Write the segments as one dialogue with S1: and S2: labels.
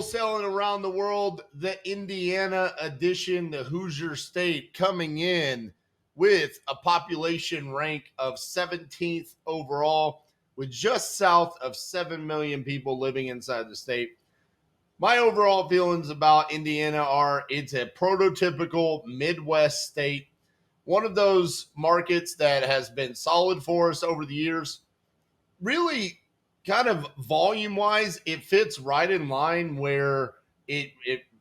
S1: wholesaling around the world, the Indiana edition, the Hoosier State, coming in with a population rank of 17th overall, with just south of 7 million people living inside the state. My overall feelings about Indiana are it's a prototypical Midwest state, one of those markets that has been solid for us over the years. Really, kind of volume wise, it fits right in line where it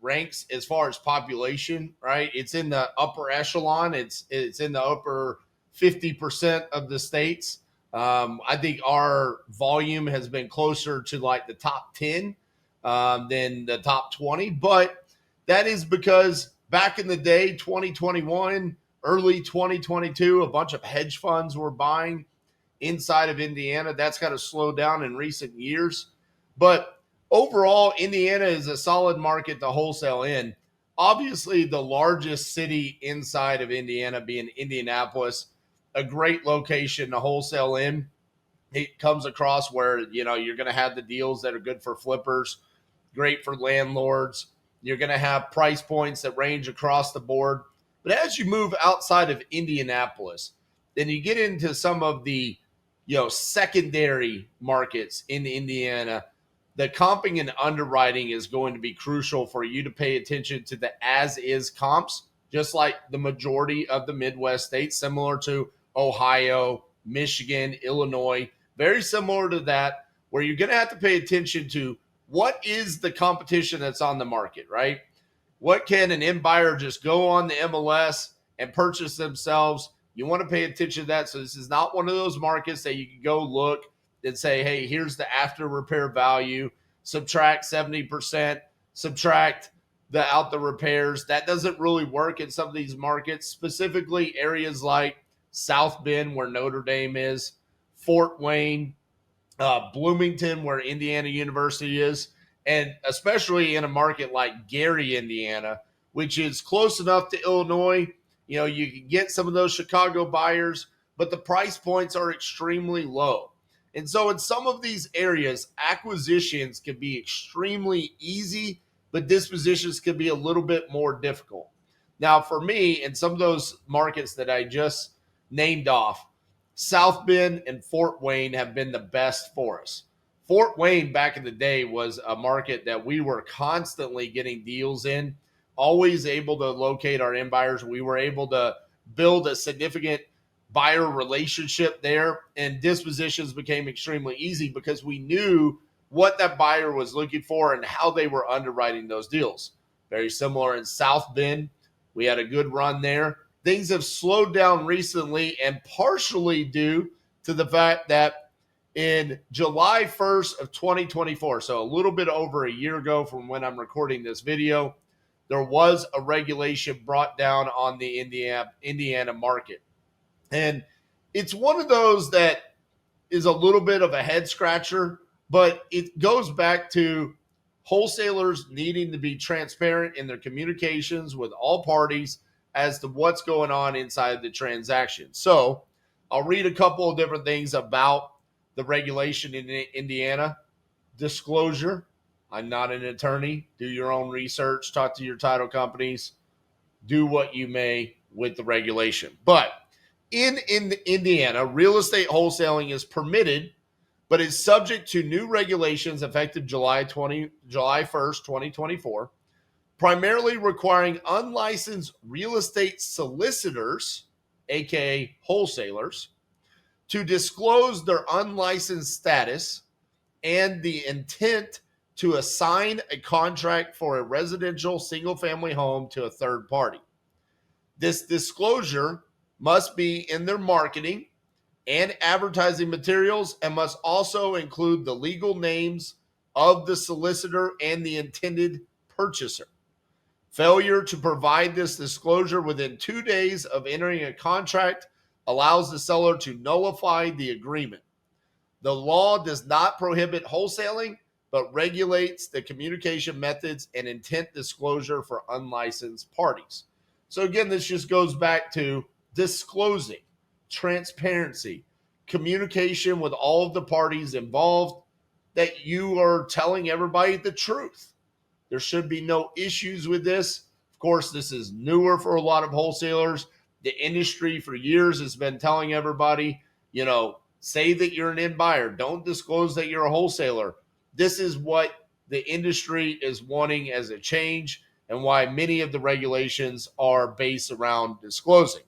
S1: ranks as far as population, right? It's in the upper echelon, it's in the upper 50% of the states. I think our volume has been closer to like the top 10 than the top 20, but that is because back in the day, 2021, early 2022, a bunch of hedge funds were buying inside of Indiana. That's kind of slowed down in recent years. But overall, Indiana is a solid market to wholesale in. Obviously, the largest city inside of Indiana being Indianapolis, a great location to wholesale in. It comes across where, you're going to have the deals that are good for flippers, great for landlords. You're going to have price points that range across the board. But as you move outside of Indianapolis, then you get into some of the secondary markets in Indiana. The comping and underwriting is going to be crucial for you to pay attention to the as-is comps, just like the majority of the Midwest states, similar to Ohio, Michigan, Illinois, very similar to that, where you're going to have to pay attention to what is the competition that's on the market, right? What can an end buyer just go on the MLS and purchase themselves? You want to pay attention to that. So this is not one of those markets that you can go look and say, hey, here's the after repair value, subtract 70%, subtract out the repairs. That doesn't really work in some of these markets, specifically areas like South Bend, where Notre Dame is, Fort Wayne, Bloomington, where Indiana University is, and especially in a market like Gary, Indiana, which is close enough to Illinois. You can get some of those Chicago buyers, but the price points are extremely low. And so in some of these areas, acquisitions can be extremely easy, but dispositions can be a little bit more difficult. Now, for me, in some of those markets that I just named off, South Bend and Fort Wayne have been the best for us. Fort Wayne back in the day was a market that we were constantly getting deals in, always able to locate our end buyers. We were able to build a significant buyer relationship there, and dispositions became extremely easy because we knew what that buyer was looking for and how they were underwriting those deals. Very similar in South Bend. We had a good run there. Things have slowed down recently, and partially due to the fact that in July 1st of 2024, so a little bit over a year ago from when I'm recording this video, there was a regulation brought down on the Indiana market. And it's one of those that is a little bit of a head scratcher, but it goes back to wholesalers needing to be transparent in their communications with all parties as to what's going on inside the transaction. So I'll read a couple of different things about the regulation in Indiana. Disclosure. I'm not an attorney. Do your own research. Talk to your title companies. Do what you may with the regulation. But in Indiana, real estate wholesaling is permitted, but is subject to new regulations effective July 1st, 2024, primarily requiring unlicensed real estate solicitors, aka wholesalers, to disclose their unlicensed status and the intent to assign a contract for a residential single-family home to a third party. This disclosure must be in their marketing and advertising materials and must also include the legal names of the solicitor and the intended purchaser. Failure to provide this disclosure within 2 days of entering a contract allows the seller to nullify the agreement. The law does not prohibit wholesaling, but regulates the communication methods and intent disclosure for unlicensed parties. So again, this just goes back to disclosing, transparency, communication with all of the parties involved, that you are telling everybody the truth. There should be no issues with this. Of course, this is newer for a lot of wholesalers. The industry for years has been telling everybody, say that you're an end buyer. Don't disclose that you're a wholesaler. This is what the industry is wanting as a change and why many of the regulations are based around disclosing.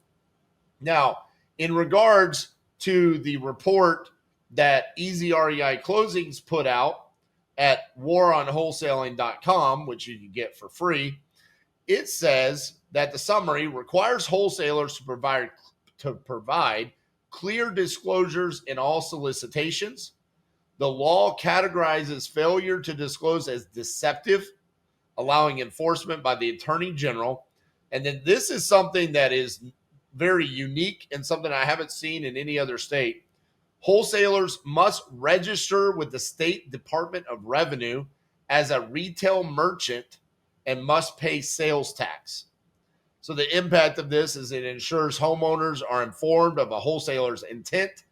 S1: Now, in regards to the report that Easy REI Closings put out at waronwholesaling.com, which you can get for free, it says that the summary requires wholesalers to provide clear disclosures in all solicitations. The law categorizes failure to disclose as deceptive, allowing enforcement by the Attorney General. And then this is something that is very unique and something I haven't seen in any other state. Wholesalers must register with the State Department of Revenue as a retail merchant and must pay sales tax. So the impact of this is it ensures homeowners are informed of a wholesaler's intent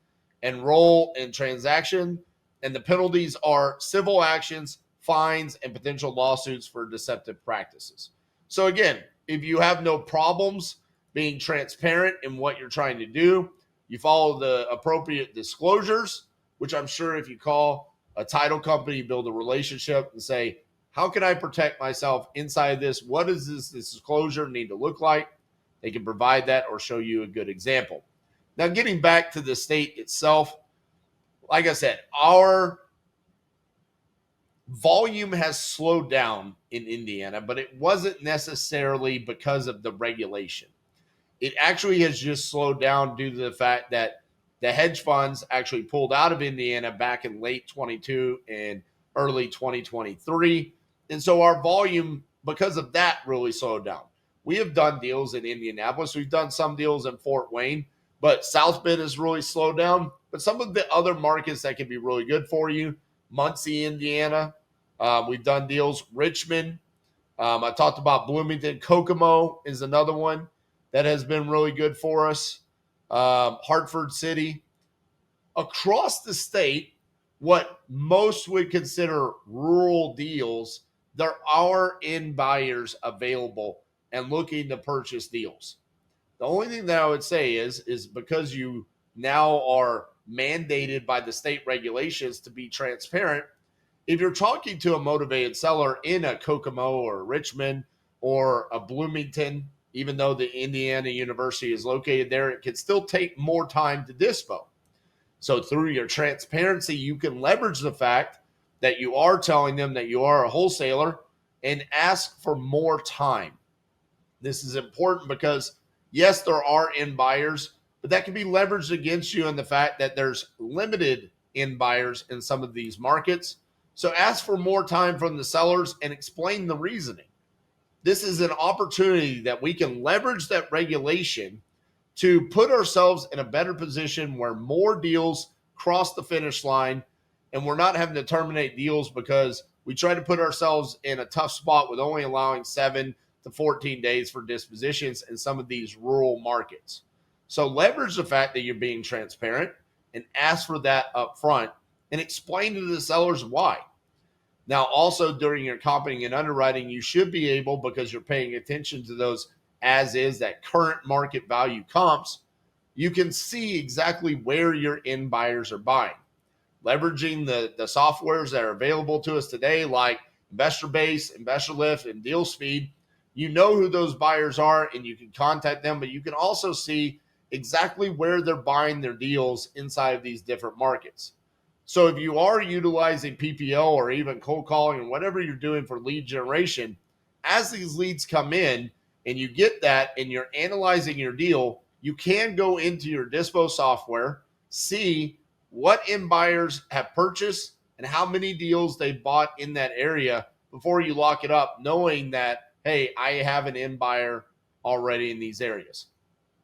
S1: and role in transaction, and the penalties are civil actions, fines, and potential lawsuits for deceptive practices. So again, if you have no problems being transparent in what you're trying to do, you follow the appropriate disclosures, which I'm sure if you call a title company, build a relationship and say, how can I protect myself inside this? What does this disclosure need to look like? They can provide that or show you a good example. Now, getting back to the state itself, like I said, our volume has slowed down in Indiana, but it wasn't necessarily because of the regulation. It actually has just slowed down due to the fact that the hedge funds actually pulled out of Indiana back in late 22 and early 2023. And so our volume, because of that, really slowed down. We have done deals in Indianapolis. We've done some deals in Fort Wayne, but South Bend has really slowed down. But some of the other markets that can be really good for you, Muncie, Indiana, we've done deals. Richmond, I talked about Bloomington. Kokomo is another one that has been really good for us. Hartford City. Across the state, what most would consider rural deals, there are end buyers available and looking to purchase deals. The only thing that I would say is because you now are mandated by the state regulations to be transparent, if you're talking to a motivated seller in a Kokomo or Richmond or a Bloomington, even though the Indiana University is located there, it can still take more time to dispo. So through your transparency, you can leverage the fact that you are telling them that you are a wholesaler and ask for more time. This is important because, yes, there are end buyers, but that can be leveraged against you in the fact that there's limited end buyers in some of these markets. So ask for more time from the sellers and explain the reasoning. This is an opportunity that we can leverage that regulation to put ourselves in a better position where more deals cross the finish line and we're not having to terminate deals because we try to put ourselves in a tough spot with only allowing 7 to 14 days for dispositions in some of these rural markets. So leverage the fact that you're being transparent and ask for that up front and explain to the sellers why. Now, also during your comping and underwriting, you should be able, because you're paying attention to those as is, that current market value comps, you can see exactly where your end buyers are buying. Leveraging the softwares that are available to us today, like Investor Base, Investor Lift, and Deal Speed, you know who those buyers are and you can contact them, but you can also see exactly where they're buying their deals inside of these different markets. So if you are utilizing PPL or even cold calling and whatever you're doing for lead generation, as these leads come in and you get that and you're analyzing your deal, you can go into your dispo software, see what end buyers have purchased and how many deals they bought in that area before you lock it up, knowing that, hey, I have an end buyer already in these areas.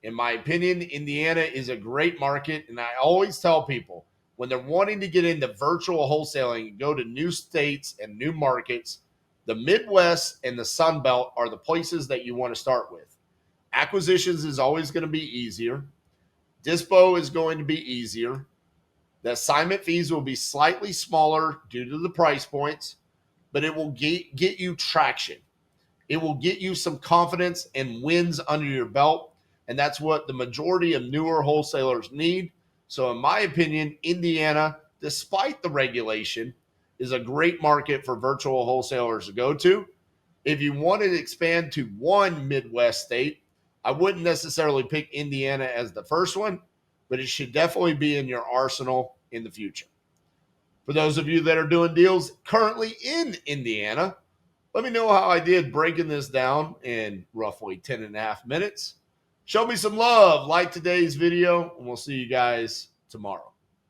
S1: In my opinion, Indiana is a great market, and I always tell people, when they're wanting to get into virtual wholesaling and go to new states and new markets, the Midwest and the Sun Belt are the places that you want to start with. Acquisitions is always going to be easier. Dispo is going to be easier. The assignment fees will be slightly smaller due to the price points. but it will get you traction. It will get you some confidence and wins under your belt. And that's what the majority of newer wholesalers need. So, in my opinion, Indiana, despite the regulation, is a great market for virtual wholesalers to go to. If you wanted to expand to one Midwest state, I wouldn't necessarily pick Indiana as the first one, but it should definitely be in your arsenal in the future. For those of you that are doing deals currently in Indiana, let me know how I did breaking this down in roughly 10 and a half minutes. Show me some love, like today's video, and we'll see you guys tomorrow.